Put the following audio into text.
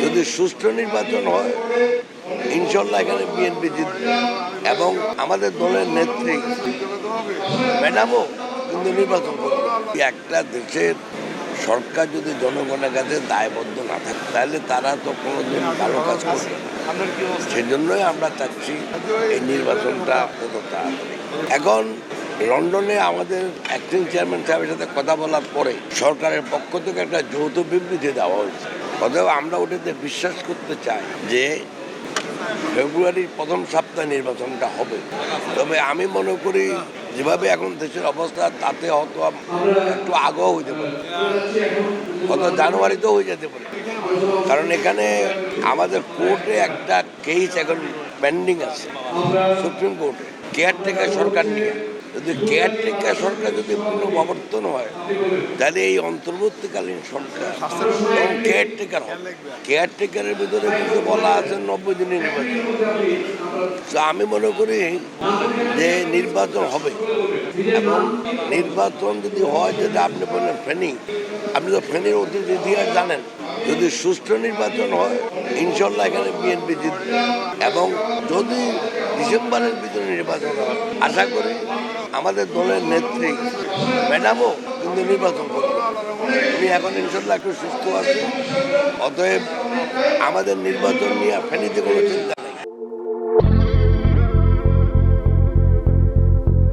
যদি সুষ্ঠু নির্বাচন হয় ইনশাল্লাহ এখানে বিএনপি জিতবে এবং আমাদের দলের নেত্রী ম্যাডামও কিন্তু নির্বাচন করবে। একটা দেশের সরকার যদি জনগণের কাছে দায়বদ্ধ না থাকে তাহলে তারা তো কোনোদিন ভালো কাজ করবে না। সেজন্যই আমরা চাচ্ছি এই নির্বাচনটা কত তাড়াতাড়ি। এখন লন্ডনে আমাদের অ্যাক্টিং চেয়ারম্যান সাহেবের সাথে কথা বলার পরে সরকারের পক্ষ থেকে একটা যৌথ বিবৃতি দেওয়া হয়েছে। অতএব আমরা ওটাতে বিশ্বাস করতে চাই যে ফেব্রুয়ারির প্রথম সপ্তাহে নির্বাচনটা হবে। তবে আমি মনে করি যেভাবে এখন দেশের অবস্থা তাতে হয়তো একটু আগেও হইতে পারে, হয়তো জানুয়ারিতেও হয়ে যেতে পারে। কারণ এখানে আমাদের কোর্টে একটা কেস এখন পেন্ডিং আছে সুপ্রিম কোর্টে, কেয়ারটেকার সরকার নিয়ে। যদি কেয়ারটেকার সরকার যদি পুনঃপ্রবর্তন হয় তাহলে এই অন্তর্বর্তীকালীন সরকার এবং কেয়ারটেকার হবে। কেয়ারটেকারের ভিতরে কিন্তু বলা আছে 90 দিনের নির্বাচন। তো আমি মনে করি যে নির্বাচন হবে এবং নির্বাচন যদি হয়, যেটা আপনি বললেন ফেনী, আপনি তো ফেনীর অতীত ইতিহাস জানেন। যদি সুষ্ঠু নির্বাচন হয় ইনশাল্লাহ এখানে বিএনপি জিতবে এবং যদি ডিসেম্বরের ভিতরে নির্বাচন হয় আশা করি আমাদের দলের নেত্রী ম্যাডামও কিন্তু নির্বাচন করবে। উনি এখন ইনশাল্লাহ একটু সুস্থ আছে। অতএব আমাদের নির্বাচন নিয়ে ফেনীতে কোনো চিন্তা